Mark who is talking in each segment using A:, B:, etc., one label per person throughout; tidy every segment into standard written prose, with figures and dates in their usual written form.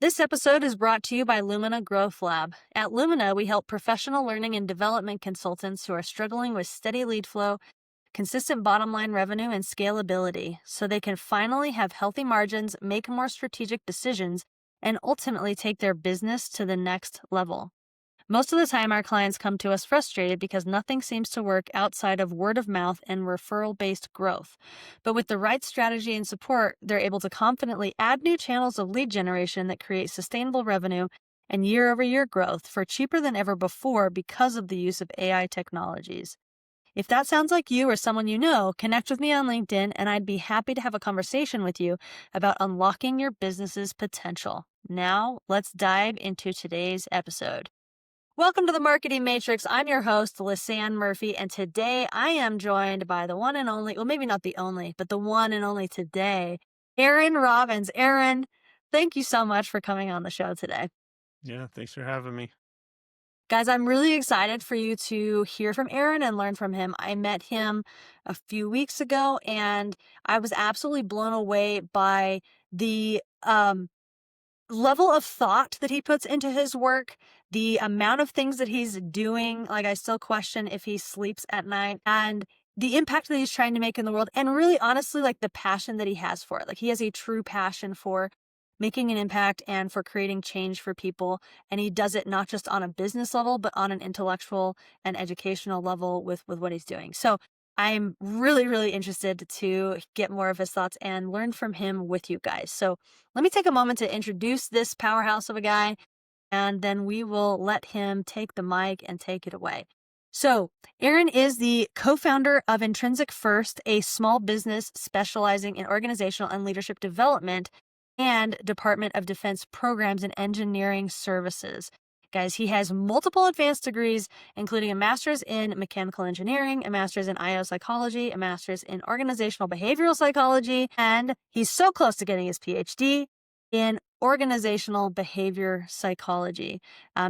A: This episode is brought to you by Lumina Growth Lab. At Lumina, we help professional learning and development consultants who are struggling with steady lead flow, consistent bottom line revenue, and scalability so they can finally have healthy margins, make more strategic decisions, and ultimately take their business to the next level. Most of the time, our clients come to us frustrated because nothing seems to work outside of word of mouth and referral-based growth. But with the right strategy and support, they're able to confidently add new channels of lead generation that create sustainable revenue and year-over-year growth for cheaper than ever before because of the use of AI technologies. If that sounds like you or someone you know, connect with me on LinkedIn and I'd be happy to have a conversation with you about unlocking your business's potential. Now, let's dive into today's episode. Welcome to the Marketing Matrix. I'm your host, Lisanne Murphy, and today I am joined by the one and only, well, maybe not the only, but the one and only today, Aaron Robbins. Aaron, thank you so much for coming on the show today.
B: Yeah, thanks for having me.
A: Guys, I'm really excited for you to hear from Aaron and learn from him. I met him a few weeks ago, and I was absolutely blown away by the level of thought that he puts into his work, the amount of things that he's doing. Like, I still question if he sleeps at night, and the impact that he's trying to make in the world, and really honestly, like the passion that he has for it. Like, he has a true passion for making an impact and for creating change for people. And he does it not just on a business level, but on an intellectual and educational level with what he's doing. So I'm really, really interested to get more of his thoughts and learn from him with you guys. So let me take a moment to introduce this powerhouse of a guy, and then we will let him take the mic and take it away. So Aaron is the co-founder of Intrinsic First, a small business specializing in organizational and leadership development and Department of Defense programs and engineering services. Guys, he has multiple advanced degrees, including a master's in mechanical engineering, a master's in IO psychology, a master's in organizational behavioral psychology, and he's so close to getting his PhD in organizational behavior psychology.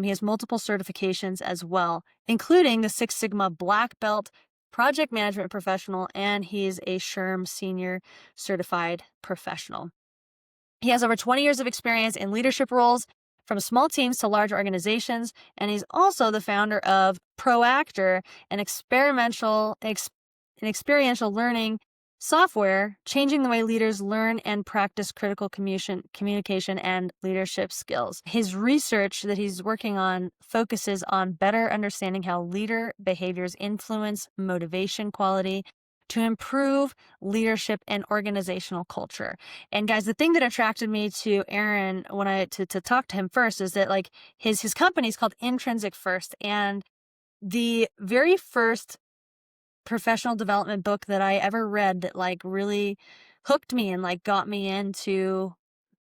A: He has multiple certifications as well, including the Six Sigma Black Belt project management professional, and he's a SHRM senior certified professional. He has over 20 years of experience in leadership roles from small teams to large organizations, and he's also the founder of Proactor, an experiential learning software changing the way leaders learn and practice critical communication and leadership skills. His research that he's working on focuses on better understanding how leader behaviors influence motivation quality to improve leadership and organizational culture. And guys, the thing that attracted me to Aaron when to talk to him first is that, like, his company is called Intrinsic First, and the very first professional development book that I ever read that like really hooked me and like got me into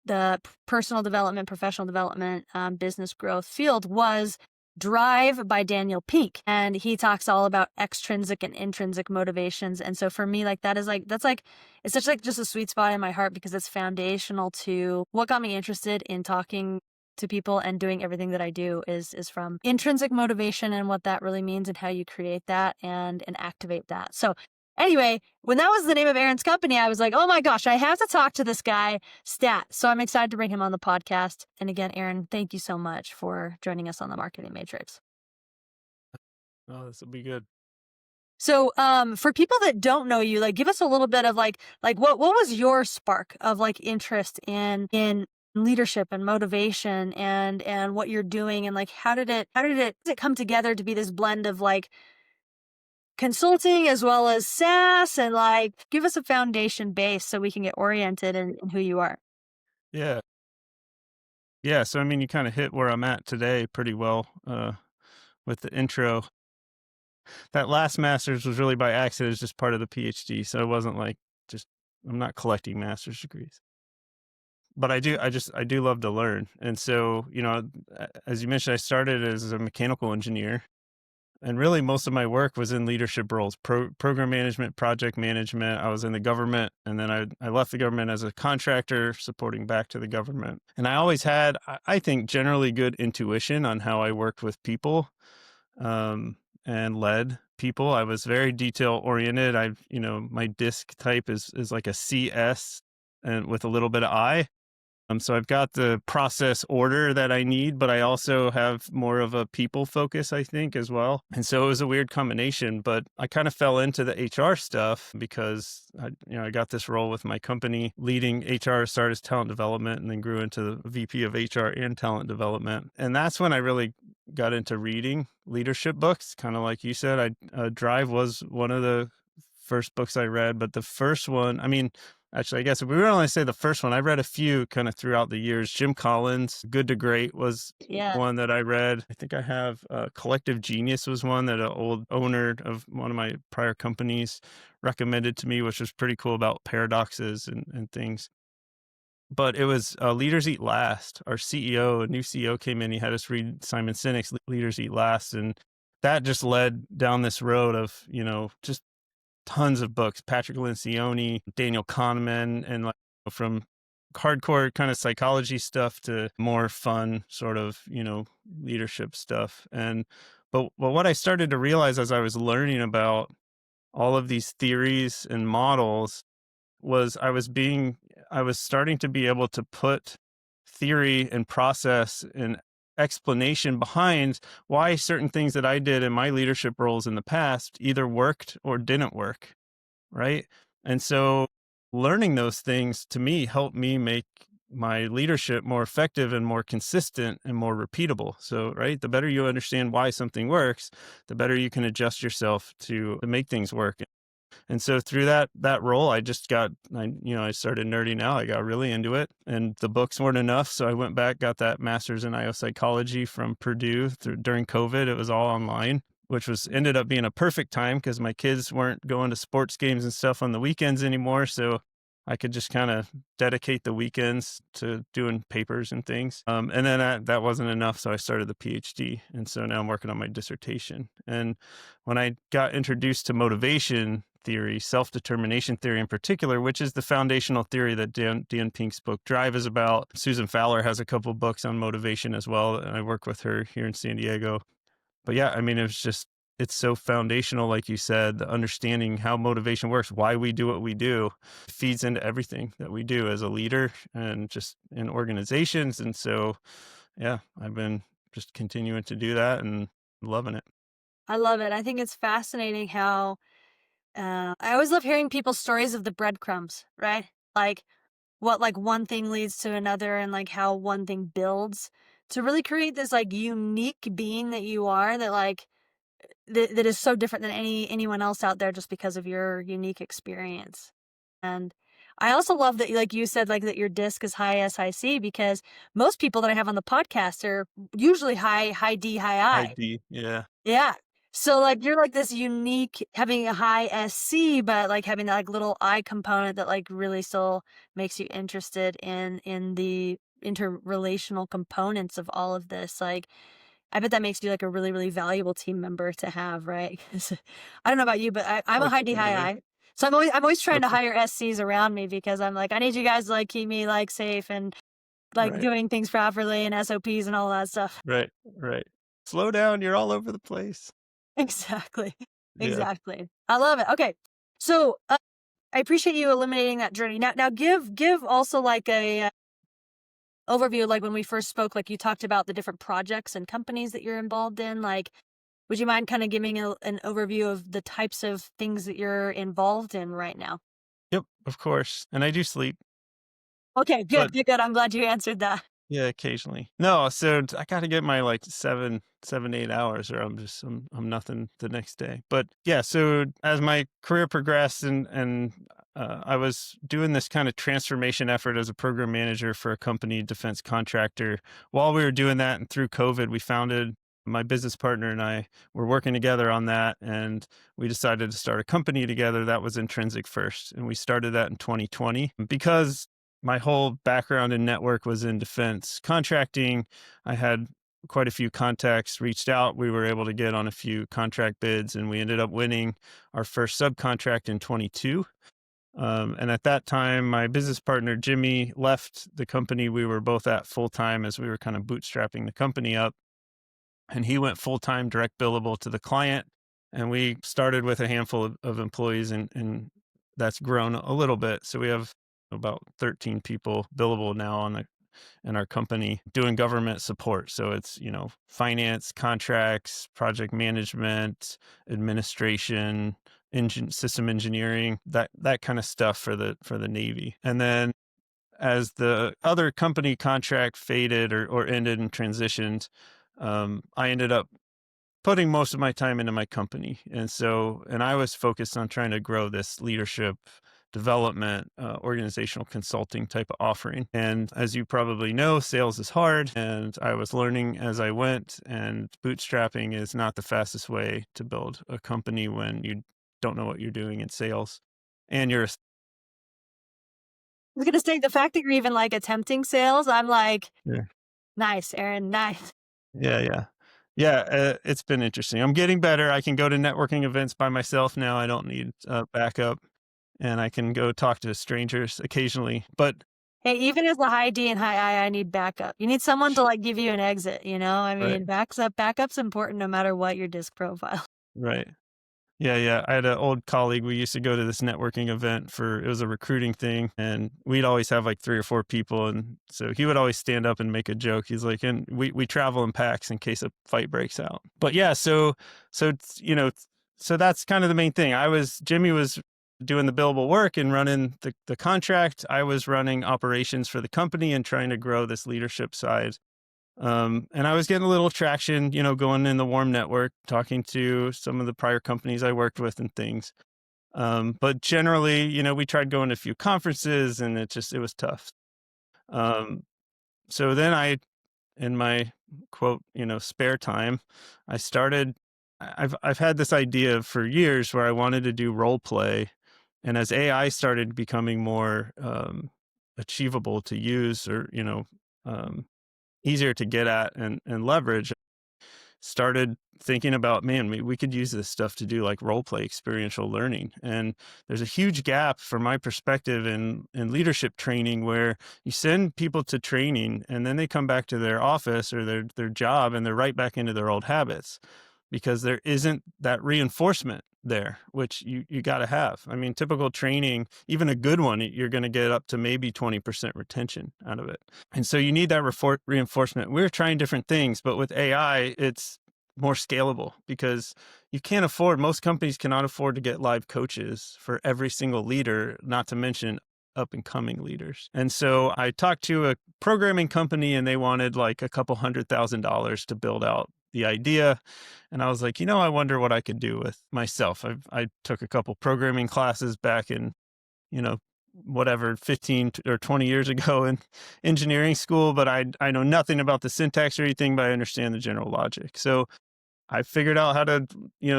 A: the personal development, professional development, business growth field was Drive by Daniel Pink. And he talks all about extrinsic and intrinsic motivations. And so for me, like that's it's such like just a sweet spot in my heart because it's foundational to what got me interested in talking to people and doing everything that I do is from intrinsic motivation and what that really means and how you create that and activate that. So anyway, when that was the name of Aaron's company, I was like, oh my gosh, I have to talk to this guy, Stat. So I'm excited to bring him on the podcast. And again, Aaron, thank you so much for joining us on the Marketing Matrix.
B: Oh, this will be good.
A: So for people that don't know you, like give us a little bit of like what was your spark of like interest in leadership and motivation and what you're doing, and like how did it come together to be this blend of like consulting as well as SaaS, and like give us a foundation base so we can get oriented in who you are.
B: Yeah. Yeah. So, I mean, you kind of hit where I'm at today pretty well with the intro. That last master's was really by accident. It's just part of the PhD. So it wasn't like I'm not collecting master's degrees. But I do love to learn. And so, as you mentioned, I started as a mechanical engineer. And really, most of my work was in leadership roles, program management, project management. I was in the government, and then I left the government as a contractor, supporting back to the government. And I always had, I think, generally good intuition on how I worked with people and led people. I was very detail oriented. My disc type is like a CS and with a little bit of I. So I've got the process order that I need, but I also have more of a people focus, I think, as well. And so it was a weird combination, but I kind of fell into the HR stuff because I got this role with my company leading HR, started as talent development, and then grew into the VP of HR and talent development. And that's when I really got into reading leadership books, kind of like you said. Drive was one of the first books I read, but the first one, I mean, actually, I guess if we were only say the first one, I read a few kind of throughout the years. Jim Collins, Good to Great was
A: Yeah.
B: one that I read. I think I have Collective Genius was one that an old owner of one of my prior companies recommended to me, which was pretty cool about paradoxes and things. But it was Leaders Eat Last. Our CEO, a new CEO came in, he had us read Simon Sinek's Leaders Eat Last. And that just led down this road of, just tons of books, Patrick Lencioni, Daniel Kahneman, and like from hardcore kind of psychology stuff to more fun sort of, leadership stuff. But what I started to realize as I was learning about all of these theories and models was I was starting to be able to put theory and process and explanation behind why certain things that I did in my leadership roles in the past either worked or didn't work. Right. And so learning those things to me helped me make my leadership more effective and more consistent and more repeatable. So, right, the better you understand why something works, the better you can adjust yourself to make things work. And so through that role, I started nerding out. I got really into it, and the books weren't enough, so I went back, got that master's in IO psychology from Purdue during COVID. It was all online, which was ended up being a perfect time because my kids weren't going to sports games and stuff on the weekends anymore. So I could just kind of dedicate the weekends to doing papers and things. And then that wasn't enough. So I started the PhD. And so now I'm working on my dissertation. And when I got introduced to motivation theory, self-determination theory in particular, which is the foundational theory that Dan Pink's book Drive is about. Susan Fowler has a couple books on motivation as well. And I work with her here in San Diego. But yeah, I mean, it's so foundational, like you said, the understanding how motivation works, why we do what we do, feeds into everything that we do as a leader and just in organizations. And so, yeah, I've been just continuing to do that and loving it.
A: I love it. I think it's fascinating how I always love hearing people's stories of the breadcrumbs, right? Like what like one thing leads to another and like how one thing builds to really create this like unique being that you are that like that is so different than anyone else out there just because of your unique experience. And I also love that, like you said, like that your disc is high SIC because most people that I have on the podcast are usually high D, high I.
B: ID, yeah,
A: Yeah. So like you're like this unique having a high SC, but like having that like little I component that like really still makes you interested in the interrelational components of all of this. Like I bet that makes you like a really, really valuable team member to have, right? 'Cause I don't know about you, but I'm a
B: like
A: high D, high
B: really.
A: I. So I'm always trying to
B: Okay,
A: hire SCs around me because I'm like, I need you guys to like keep me like safe and like
B: right,
A: doing things properly and SOPs and all that stuff.
B: right, right. Slow down, you're all over the place.
A: Exactly.
B: Yeah.
A: Exactly. I love it. Okay. So I appreciate you illuminating that journey. Now give also like a overview. Like when we first spoke, like you talked about the different projects and companies that you're involved in. Like, would you mind kind of giving an overview of the types of things that you're involved in right now?
B: Yep, of course. And I do sleep,
A: Okay,
B: but
A: good. I'm glad you answered that.
B: yeah, occasionally. No, so I got to get my like 8 hours, or I'm nothing the next day. But yeah, so as my career progressed and I was doing this kind of transformation effort as a program manager for a company defense contractor. While we were doing that and through COVID, we founded my business partner and I were working together on that, and we decided to start a company together that was Intrinsic First, and we started that in 2020 because my whole background in network was in defense contracting. I had quite a few contacts reached out. We were able to get on a few contract bids, and we ended up winning our first subcontract in 22. And at that time, my business partner, Jimmy, left the company we were both at full time as we were kind of bootstrapping the company up. And he went full time direct billable to the client. And we started with a handful of employees, and that's grown a little bit. So we have about 13 people billable now on in our company doing government support. So it's, finance, contracts, project management, administration, system engineering, that kind of stuff for the Navy. And then as the other company contract faded or ended and transitioned, I ended up putting most of my time into my company. And I was focused on trying to grow this leadership development, organizational consulting type of offering. And as you probably know, sales is hard. And I was learning as I went, and bootstrapping is not the fastest way to build a company when you don't know what you're doing in sales. And you're,
A: I was gonna say the fact that you're even, like, attempting sales, I'm like,
B: yeah,
A: "Nice, Aaron, nice."
B: yeah, yeah. Yeah, it's been interesting. I'm getting better. I can go to networking events by myself now. I don't need backup, and I can go talk to strangers occasionally. But
A: Hey, even as a high D and high I need backup. You need someone to, like, give you an exit, you know? I
B: right,
A: mean, backup's important no matter what your disk profile.
B: right. Yeah, yeah. I had an old colleague. We used to go to this networking event it was a recruiting thing, and we'd always have like 3 or 4 people. And so he would always stand up and make a joke. He's like, and we travel in packs in case a fight breaks out. But yeah, so that's kind of the main thing. Jimmy was doing the billable work and running the contract. I was running operations for the company and trying to grow this leadership side. And I was getting a little traction, going in the warm network, talking to some of the prior companies I worked with and things. But generally, we tried going to a few conferences, and it was tough. Um, so then in my quote, spare time, I started, I've had this idea for years where I wanted to do role play. And as AI started becoming more, achievable to use, or, um, easier to get at and leverage, started thinking about, man, we could use this stuff to do like role play experiential learning. And there's a huge gap from my perspective in leadership training, where you send people to training and then they come back to their office or their job, and they're right back into their old habits, because there isn't that reinforcement there, which you got to have. I mean, typical training, even a good one, you're going to get up to maybe 20% retention out of it. And so you need that reinforcement. We're trying different things, but with AI, it's more scalable, because most companies cannot afford to get live coaches for every single leader, not to mention up and coming leaders. And so I talked to a programming company, and they wanted like a couple $100,000 to build out the idea. And I was like, I wonder what I could do with myself. I took a couple programming classes back in, you know, whatever, 15 or 20 years ago in engineering school, but I know nothing about the syntax or anything, but I understand the general logic. So I figured out how to,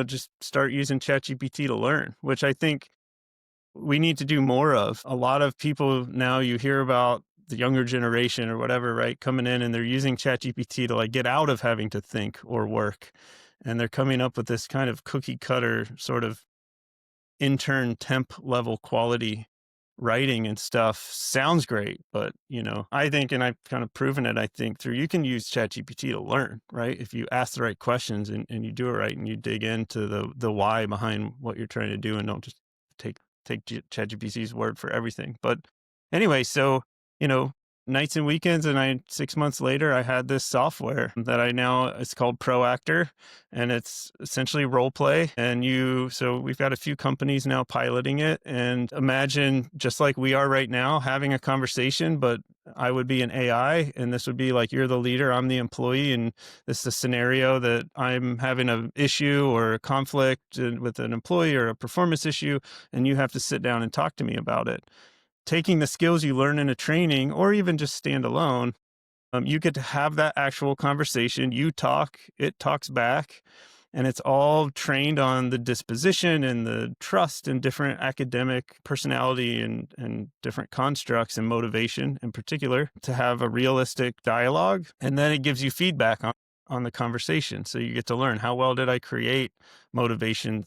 B: just start using ChatGPT to learn, which I think we need to do more of. A lot of people now, you hear about the younger generation or whatever, right, coming in, and they're using ChatGPT to like get out of having to think or work. And they're coming up with this kind of cookie cutter sort of intern temp level quality writing and stuff. Sounds great, but I think, and I've kind of proven it, I think, through, you can use ChatGPT to learn, right? If you ask the right questions, and you do it right, and you dig into the why behind what you're trying to do, and don't just take ChatGPT's word for everything. But anyway, so you know, nights and weekends, and 6 months later, I had this software that it's called Proactor, and it's essentially role play. So we've got a few companies now piloting it, and imagine, just like we are right now, having a conversation, but I would be an AI, and this would be like, you're the leader, I'm the employee, and this is a scenario that I'm having an issue or a conflict with an employee, or a performance issue, and you have to sit down and talk to me about it. Taking the skills you learn in a training, or even just stand alone, you get to have that actual conversation. You talk, it talks back, and it's all trained on the disposition and the trust and different academic personality and different constructs and motivation in particular, to have a realistic dialogue. And then it gives you feedback on the conversation. So you get to learn, how well did I create motivation,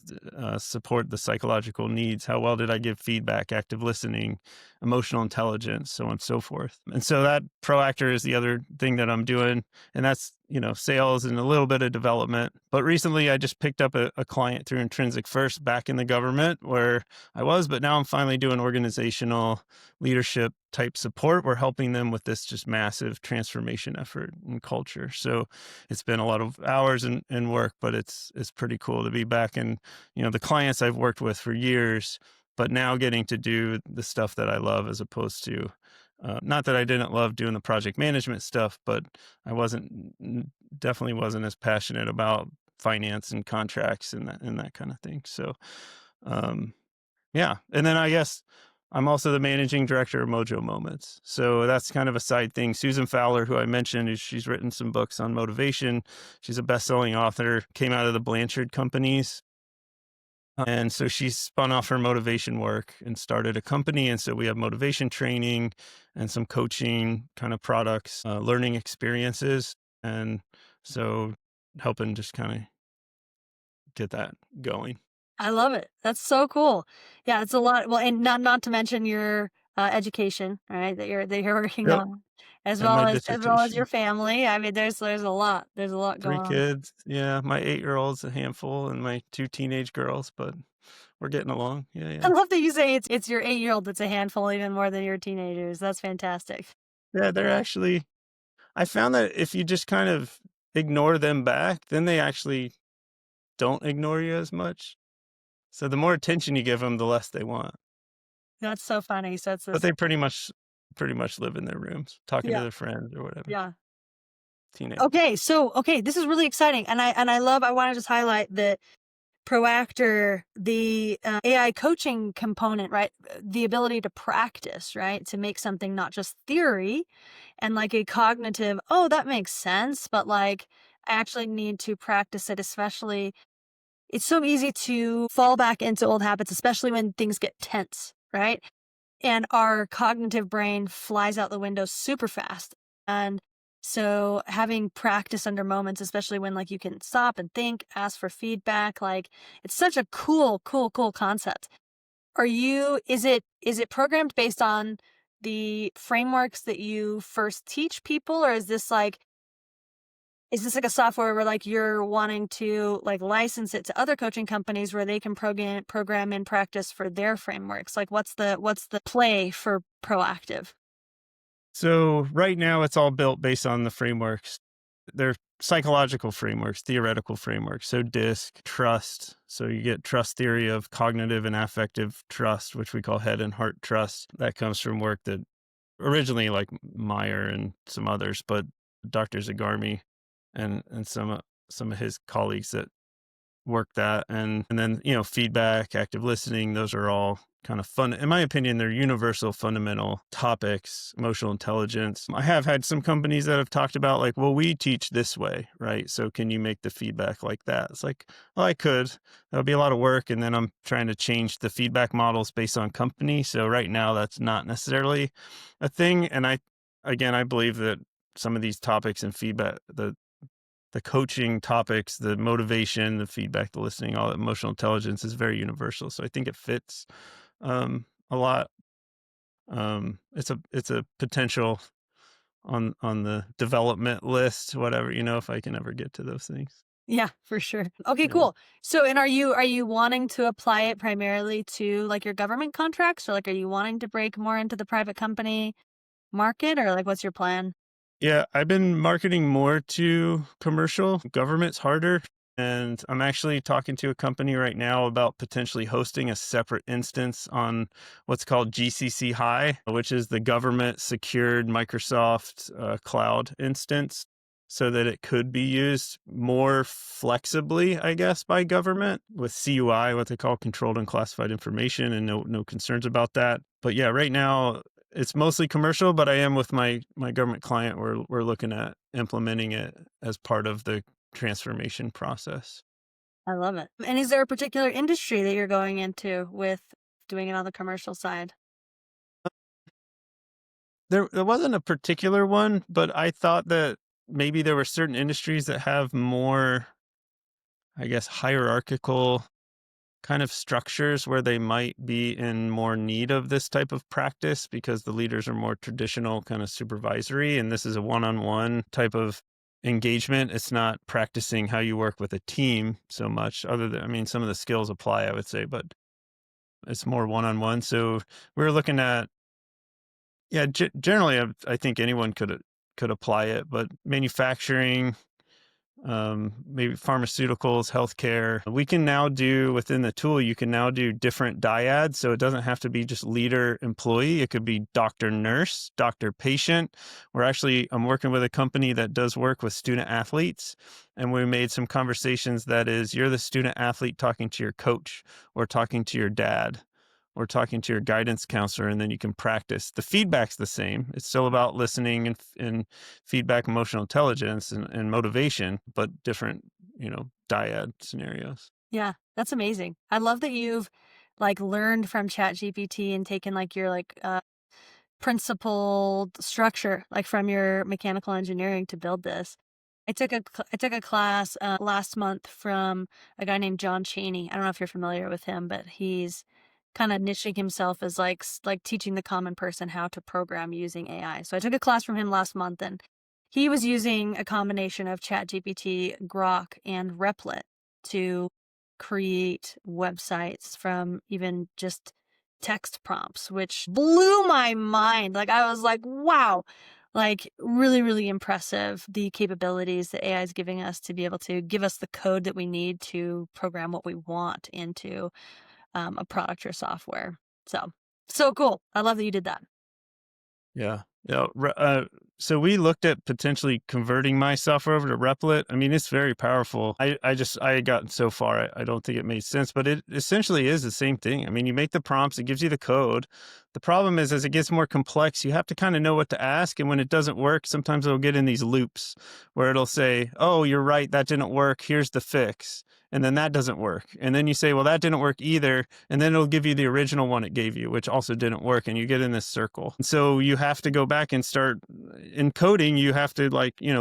B: support the psychological needs? How well did I give feedback, active listening, emotional intelligence, so on and so forth. And so that Proactor is the other thing that I'm doing. And that's, sales and a little bit of development. But recently I just picked up a client through Intrinsic First back in the government where I was, but now I'm finally doing organizational leadership type support. We're helping them with this just massive transformation effort and culture. So it's been a lot of hours and work, but it's pretty cool to be back in, the clients I've worked with for years, but now getting to do the stuff that I love as opposed to, not that I didn't love doing the project management stuff, but I definitely wasn't as passionate about finance and contracts and that kind of thing. So, um, yeah. And then I guess I'm also the managing director of Mojo Moments. So that's kind of a side thing. Susan Fowler, who I mentioned, she's written some books on motivation. She's a best-selling author, came out of the Blanchard companies. And so she spun off her motivation work and started a company. And so we have motivation training and some coaching kind of products, learning experiences. And so helping just kind of get that going.
A: I love it. That's so cool. Yeah, it's a lot. Well, and not to mention your education, right? That you're working
B: Yep.
A: on, as
B: And
A: well
B: my
A: as your
B: dissertation.
A: family. I mean, there's a lot. There's a lot
B: 3
A: going on.
B: kids. Yeah, my 8-year-old's a handful and my 2 teenage girls, but we're getting along. Yeah,
A: I
B: yeah.
A: love that you say it's your 8-year-old that's a handful even more than your teenagers. That's fantastic.
B: Yeah, they're actually I found that if you just kind of ignore them back, then they actually don't ignore you as much. So the more attention you give them, the less they want.
A: That's so funny. So it's
B: But
A: this.
B: they pretty much live in their rooms, talking to
A: Yeah,
B: their friends or whatever.
A: yeah.
B: Teenagers.
A: Okay, this is really exciting, and I want to just highlight that Proactor, the AI coaching component, right? The ability to practice, right? To make something not just theory and like a cognitive, oh, that makes sense, but like I actually need to practice it, especially it's so easy to fall back into old habits, especially when things get tense, right? And our cognitive brain flies out the window super fast. And so having practice under moments, especially when like you can stop and think, ask for feedback, like it's such a cool concept. Is it programmed based on the frameworks that you first teach people, or is this like a software where like you're wanting to like license it to other coaching companies where they can program in practice for their frameworks? Like what's the play for Proactive?
B: So right now it's all built based on the frameworks. They're psychological frameworks, theoretical frameworks. So DISC, trust. So you get trust theory of cognitive and affective trust, which we call head and heart trust. That comes from work that originally like Meyer and some others, but Dr. Zagarmi and some of his colleagues that work that and then feedback, active listening, those are all kind of fun, in my opinion. They're universal fundamental topics. Emotional intelligence, I have had some companies that have talked about like, well, we teach this way, right? So can you make the feedback like that? It's like, well, I could. That would be a lot of work, and then I'm trying to change the feedback models based on company. So right now that's not necessarily a thing. And I believe that some of these topics and feedback, the coaching topics, the motivation, the feedback, the listening, all that emotional intelligence is very universal. So I think it fits a lot. It's a potential on the development list, whatever, if I can ever get to those things.
A: Yeah, for sure. Okay,
B: Yeah.
A: cool. So, and are you wanting to apply it primarily to like your government contracts, or like are you wanting to break more into the private company market, or like what's your plan?
B: Yeah, I've been marketing more to commercial. Government's harder. And I'm actually talking to a company right now about potentially hosting a separate instance on what's called GCC High, which is the government secured Microsoft cloud instance, so that it could be used more flexibly, I guess, by government with CUI, what they call controlled and classified information, and no concerns about that. But yeah, right now it's mostly commercial, but I am with my government client. We're looking at implementing it as part of the transformation process.
A: I love it. And is there a particular industry that you're going into with doing it on the commercial side?
B: There wasn't a particular one, but I thought that maybe there were certain industries that have more I guess, hierarchical kind of structures where they might be in more need of this type of practice because the leaders are more traditional, kind of supervisory, and this is a one-on-one type of engagement. It's not practicing how you work with a team so much, other than, I mean, some of the skills apply, I would say, but it's more one-on-one. So we're looking at, yeah, generally, I think anyone could apply it, but manufacturing, maybe pharmaceuticals, healthcare. We can now do within the tool, you can now do different dyads. So it doesn't have to be just leader employee. It could be doctor nurse, doctor patient. I'm working with a company that does work with student athletes. And we made some conversations that is, you're the student athlete talking to your coach or talking to your dad or talking to your guidance counselor, and then you can practice. The feedback's the same. It's still about listening and feedback, emotional intelligence, and motivation, but different, dyad scenarios.
A: Yeah, that's amazing. I love that you've like learned from ChatGPT and taken like your principled structure like from your mechanical engineering to build this. I took a class last month from a guy named John Chaney. I don't know if you're familiar with him, but he's kind of niching himself as like teaching the common person how to program using AI. So I took a class from him last month, and he was using a combination of ChatGPT, Grok, and Replit to create websites from even just text prompts, which blew my mind. Like, I was like, wow, like really, really impressive the capabilities that AI is giving us to be able to give us the code that we need to program what we want into a product or software. So, so cool. I love that you did that.
B: Yeah. Yeah. So we looked at potentially converting my software over to Replit. I mean, it's very powerful. I had gotten so far. I don't think it made sense, but it essentially is the same thing. I mean, you make the prompts, it gives you the code. The problem is, as it gets more complex, you have to kind of know what to ask. And when it doesn't work, sometimes it'll get in these loops where it'll say, oh, you're right, that didn't work. Here's the fix. And then that doesn't work. And then you say, well, that didn't work either. And then it'll give you the original one it gave you, which also didn't work. And you get in this circle. And so you have to go back and start in coding. You have to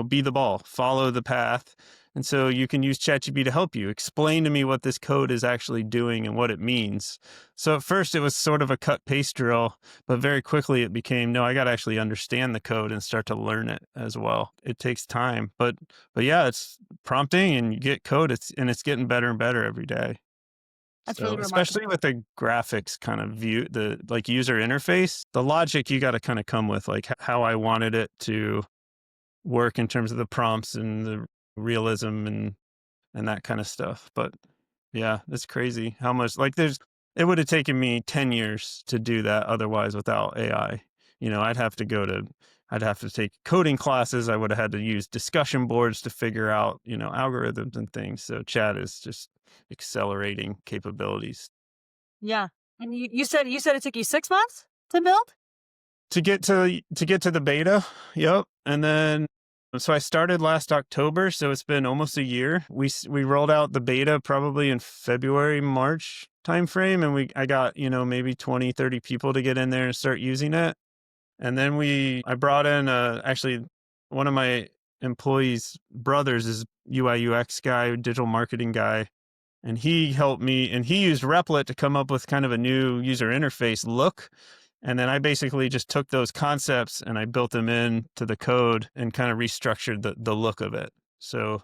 B: be the ball, follow the path. And so you can use ChatGPT to help you explain to me what this code is actually doing and what it means. So at first it was sort of a cut paste drill, but very quickly it became, no, I got to actually understand the code and start to learn it as well. It takes time, but yeah, it's prompting and you get code. It's getting better and better every day.
A: That's
B: So
A: really
B: especially
A: remarkable.
B: with the graphics kind of view, the like user interface, the logic you got to kind of come with, like how I wanted it to work in terms of the prompts and the realism and that kind of stuff. But yeah, it's crazy how much it would have taken me 10 years to do that otherwise without AI. I'd have to take coding classes. I would have had to use discussion boards to figure out, algorithms and things. So chat is just accelerating capabilities.
A: Yeah. And you said it took you 6 months to build?
B: To get to the beta. Yep. And then so I started last October, so it's been almost a year. We rolled out the beta probably in February, March timeframe, and I got, maybe 20, 30 people to get in there and start using it. And then I brought in actually one of my employees' brothers is UI UX guy, digital marketing guy, and he helped me, and he used Replit to come up with kind of a new user interface look. And then I basically just took those concepts and I built them into the code and kind of restructured the look of it. So,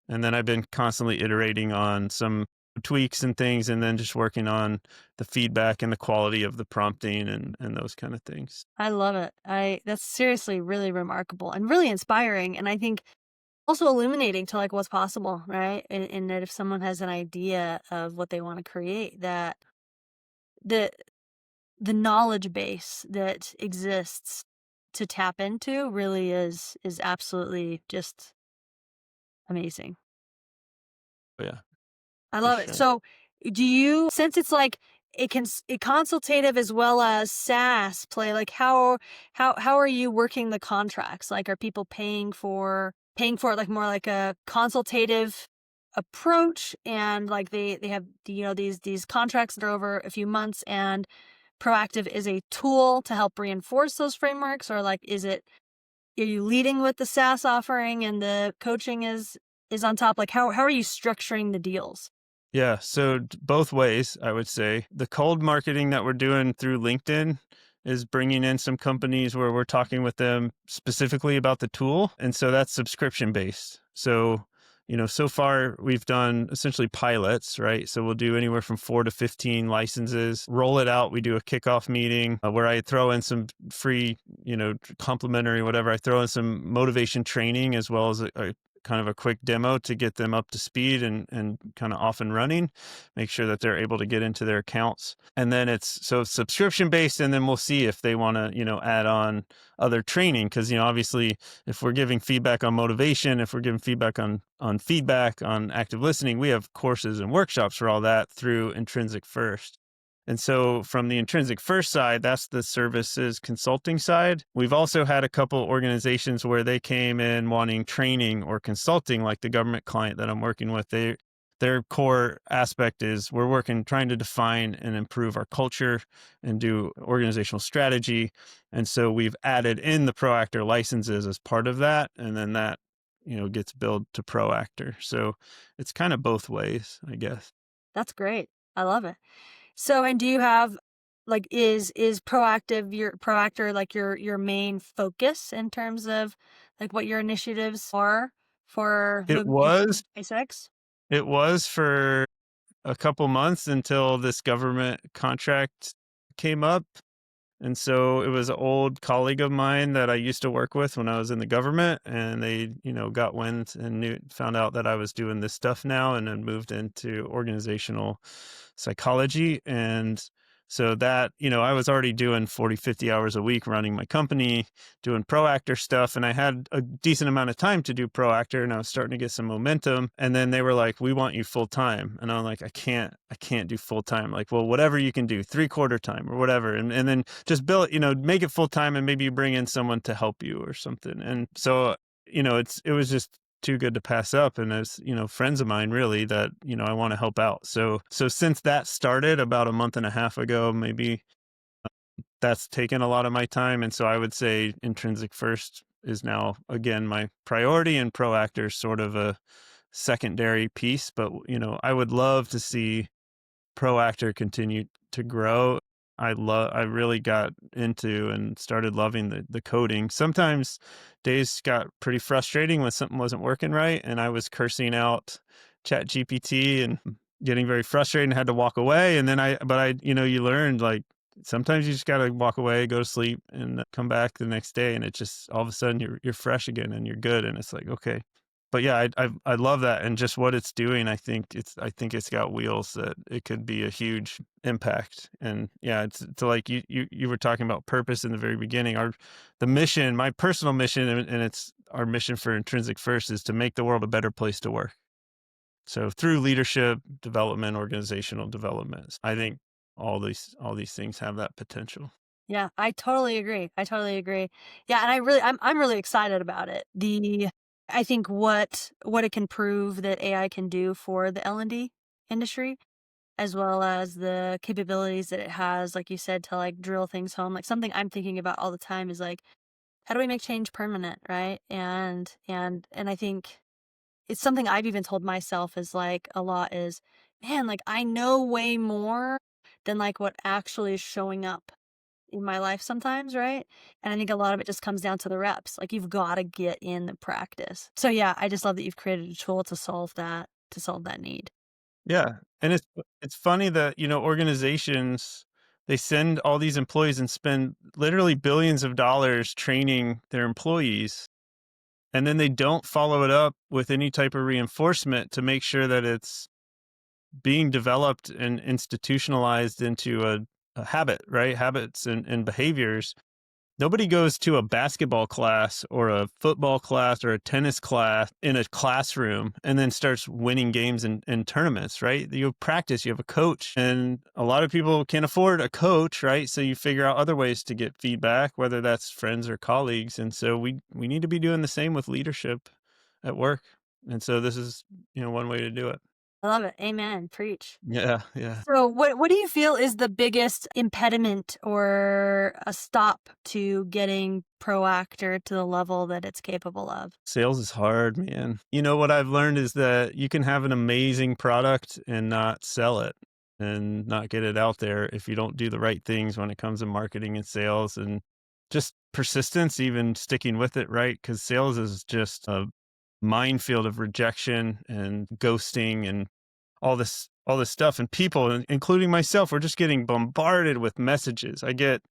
B: and then I've been constantly iterating on some tweaks and things, and then just working on the feedback and the quality of the prompting and those kind of things.
A: I love it. That's seriously really remarkable and really inspiring. And I think also illuminating to like what's possible, right? And that if someone has an idea of what they want to create, that the the knowledge base that exists to tap into really is absolutely just amazing.
B: But yeah,
A: I
B: for
A: love it.
B: sure.
A: So, do you, since it's like a consultative as well as SaaS play, like how are you working the contracts? Like, are people paying for it like more like a consultative approach, and like they have these contracts that are over a few months, and Proactive is a tool to help reinforce those frameworks, or like are you leading with the SaaS offering and the coaching is is on top? Like, how are you structuring the deals?
B: Yeah, so both ways, I would say. The cold marketing that we're doing through LinkedIn is bringing in some companies where we're talking with them specifically about the tool. And so that's subscription based. So, so far we've done essentially pilots, right? So we'll do anywhere from 4 to 15 licenses, roll it out. We do a kickoff meeting where I throw in some free, complimentary, whatever. I throw in some motivation training as well as a kind of a quick demo to get them up to speed and kind of off and running, make sure that they're able to get into their accounts. And then it's subscription based. And then we'll see if they want to, add on other training. Cause, obviously if we're giving feedback on motivation, if we're giving feedback on feedback, on active listening, we have courses and workshops for all that through Intrinsic First. And so from the Intrinsic First side, that's the services consulting side. We've also had a couple organizations where they came in wanting training or consulting, like the government client that I'm working with. Their core aspect is we're working, trying to define and improve our culture and do organizational strategy. And so we've added in the Proactor licenses as part of that. And then that, gets billed to Proactor. So it's kind of both ways, I guess.
A: That's great. I love it. So, and do you have like is proactor like your main focus in terms of like what your initiatives are for
B: It
A: moving into
B: was
A: 26?
B: It was for a couple months until this government contract came up. And so it was an old colleague of mine that I used to work with when I was in the government, and they, got wind and found out that I was doing this stuff now and then moved into organizational psychology. And so that, I was already doing 40, 50 hours a week running my company, doing Proactor stuff. And I had a decent amount of time to do Proactor and I was starting to get some momentum. And then they were like, we want you full time. And I'm like, I can't do full time. Like, well, whatever you can do, 3/4 time or whatever. And then just build, make it full time and maybe you bring in someone to help you or something. And so, it was just too good to pass up. And as, friends of mine really that, I want to help out. So since that started about a month and a half ago, maybe that's taken a lot of my time. And so I would say Intrinsic First is now again my priority and Proactor is sort of a secondary piece. But, I would love to see Proactor continue to grow. I really got into and started loving the coding. Sometimes days got pretty frustrating when something wasn't working right, and I was cursing out ChatGPT and getting very frustrated and had to walk away. And then you learned like sometimes you just got to walk away, go to sleep, and come back the next day, and it just all of a sudden you're fresh again and you're good, and it's like okay. But yeah, I love that, and just what it's doing. I think it's got wheels that it could be a huge impact. And yeah, it's to like you were talking about purpose in the very beginning. The mission, my personal mission, and it's our mission for Intrinsic First is to make the world a better place to work. So through leadership development, organizational development, I think all these things have that potential.
A: Yeah, I totally agree. I totally agree. Yeah, and I'm really excited about it. I think what it can prove that AI can do for the L&D industry, as well as the capabilities that it has, like you said, to like drill things home. Like something I'm thinking about all the time is like, how do we make change permanent, right? And I think it's something I've even told myself is like a lot is, man, like I know way more than like what actually is showing up in my life sometimes, right? And I think a lot of it just comes down to the reps. Like you've got to get in the practice. So yeah, I just love that you've created a tool to solve that need.
B: Yeah, and it's funny that, organizations, they send all these employees and spend literally billions of dollars training their employees, and then they don't follow it up with any type of reinforcement to make sure that it's being developed and institutionalized into a habit, right? Habits and behaviors. Nobody goes to a basketball class or a football class or a tennis class in a classroom and then starts winning games and tournaments, right? You practice, you have a coach, and a lot of people can't afford a coach, right? So you figure out other ways to get feedback, whether that's friends or colleagues. And so we need to be doing the same with leadership at work. And so this is, one way to do it.
A: I love it. Amen. Preach.
B: Yeah, yeah.
A: So what do you feel is the biggest impediment or a stop to getting Proactor to the level that it's capable of?
B: Sales is hard, man. You know, what I've learned is that you can have an amazing product and not sell it and not get it out there if you don't do the right things when it comes to marketing and sales and just persistence, even sticking with it, right? Because sales is just a minefield of rejection and ghosting and all this stuff. And people, including myself, we're just getting bombarded with messages. I get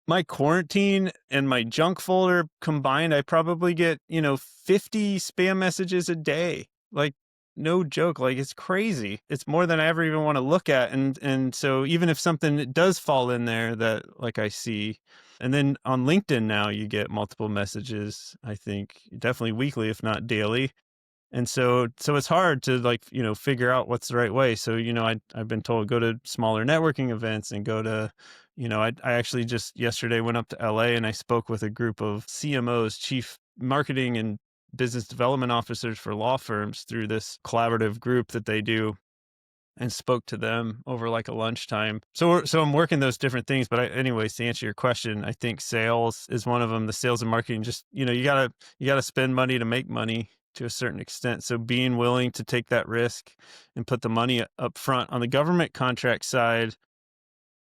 B: my quarantine and my junk folder combined, I probably get, 50 spam messages a day. Like, no joke. Like, it's crazy. It's more than I ever even want to look at. And so even if something does fall in there that like I see, and then on LinkedIn now you get multiple messages, I think definitely weekly, if not daily. And so it's hard to like, figure out what's the right way. So, I've been told go to smaller networking events and go to, I actually just yesterday went up to LA and I spoke with a group of CMOs, chief marketing and business development officers for law firms through this collaborative group that they do and spoke to them over like a lunchtime. So I'm working those different things. But anyways, to answer your question, I think sales is one of them. The sales and marketing, just you gotta spend money to make money to a certain extent. So being willing to take that risk and put the money up front on the government contract side,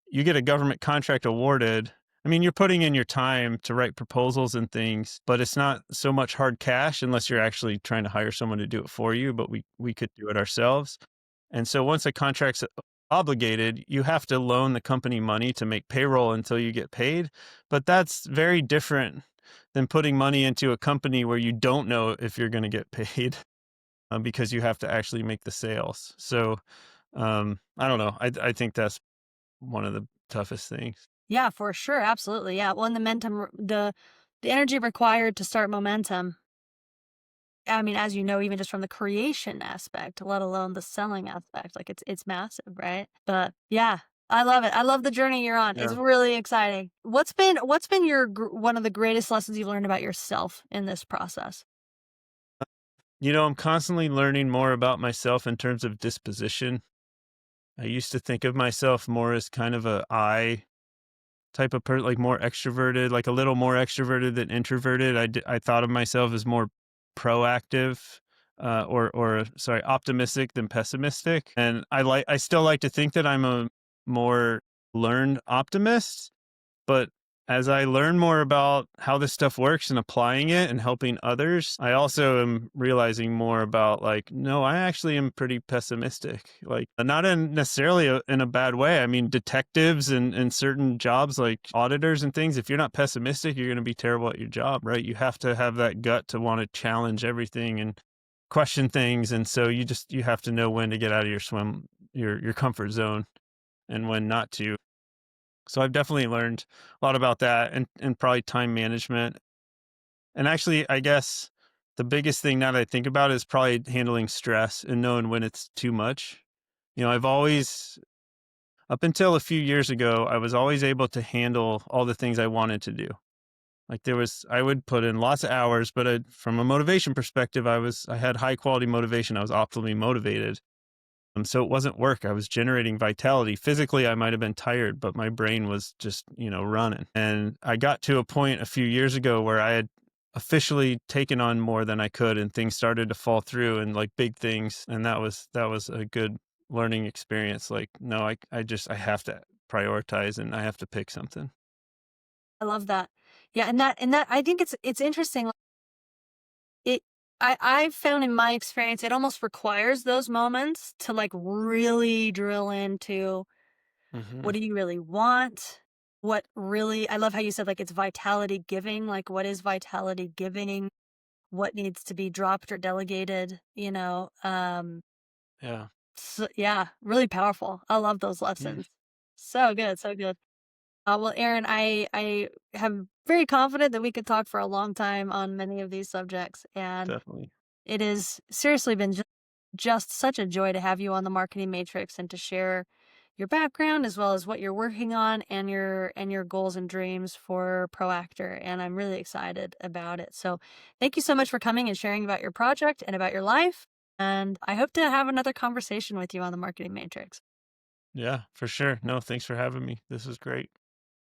B: you get a government contract awarded. I mean, you're putting in your time to write proposals and things, but it's not so much hard cash unless you're actually trying to hire someone to do it for you, but we could do it ourselves. And so once a contract's obligated, you have to loan the company money to make payroll until you get paid. But that's very different than putting money into a company where you don't know if you're going to get paid because you have to actually make the sales. So I don't know. I think that's one of the toughest things.
A: Yeah, for sure. Absolutely. Yeah. Well, and the momentum, the energy required to start momentum. I mean, as you know, even just from the creation aspect, let alone the selling aspect, like it's massive, right? But yeah, I love it. I love the journey you're on. It's
B: Yeah.
A: really exciting. What's been your one of the greatest lessons you've learned about yourself in this process?
B: I'm constantly learning more about myself in terms of disposition. I used to think of myself more as kind of a I type of person, like more extroverted, like a little more extroverted than introverted. I thought of myself as more proactive, or sorry, optimistic than pessimistic. And I still like to think that I'm a more learned optimist. But as I learn more about how this stuff works and applying it and helping others, I also am realizing more about like, no, I actually am pretty pessimistic. Like, not in necessarily in a bad way. I mean, detectives and certain jobs like auditors and things, if you're not pessimistic, you're going to be terrible at your job, right? You have to have that gut to want to challenge everything and question things. And so you have to know when to get out of your comfort zone and when not to. So I've definitely learned a lot about that and probably time management. And actually, I guess the biggest thing now that I think about is probably handling stress and knowing when it's too much. I've always, up until a few years ago, I was always able to handle all the things I wanted to do. Like I would put in lots of hours, but from a motivation perspective, I had high quality motivation. I was optimally motivated. So it wasn't work. I was generating vitality. Physically, I might have been tired, but my brain was just, running. And I got to a point a few years ago where I had officially taken on more than I could and things started to fall through and like big things. And that was a good learning experience. Like, no, I have to prioritize and I have to pick something.
A: I love that. Yeah, and that I think it's interesting. It I've found in my experience, it almost requires those moments to like really drill into
B: Hmm.
A: what do you really want? What really, I love how you said like it's vitality giving. Like, what is vitality giving? What needs to be dropped or delegated, you know?
B: Yeah.
A: So, yeah, really powerful. I love those
B: Mm,
A: lessons. So good, so good. Well, Aaron, I am very confident that we could talk for a long time on many of these subjects, and
B: definitely.
A: it has seriously been just such a joy to have you on the Marketing Matrix and to share your background as well as what you're working on and your goals and dreams for Proactor. And I'm really excited about it. So thank you so much for coming and sharing about your project and about your life. And I hope to have another conversation with you on the marketing matrix.
B: Yeah, for sure. No, thanks for having me. This was great.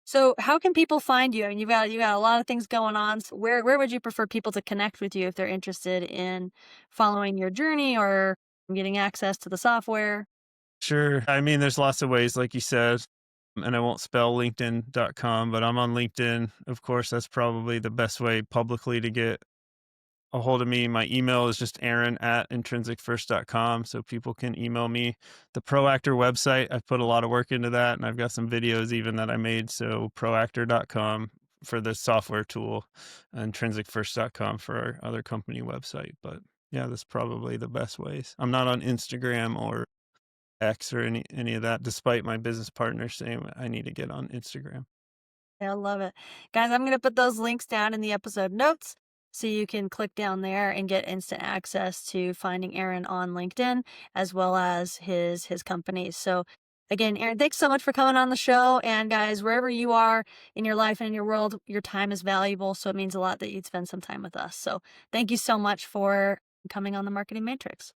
A: So how can people find you? And you got a lot of things going on. So where would you prefer people to connect with you if they're interested in following your journey or getting access to the software?
B: Sure. I mean, there's lots of ways, like you said, and I won't spell LinkedIn.com, but I'm on LinkedIn. Of course, that's probably the best way publicly to get a hold of me. My email is just Aaron at intrinsicfirst.com. So people can email me. The Proactor website, I've put a lot of work into that, and I've got some videos even that I made. So proactor.com for the software tool, intrinsicfirst.com for our other company website. But yeah, that's probably the best ways. I'm not on Instagram or X or any of that, despite my business partner saying I need to get on Instagram.
A: I love it. Guys, I'm going to put those links down in the episode notes so you can click down there and get instant access to finding Aaron on LinkedIn as well as his companies. So again, Aaron, thanks so much for coming on the show. And guys, wherever you are in your life and in your world, your time is valuable. So it means a lot that you'd spend some time with us. So thank you so much for coming on the Marketing Matrix.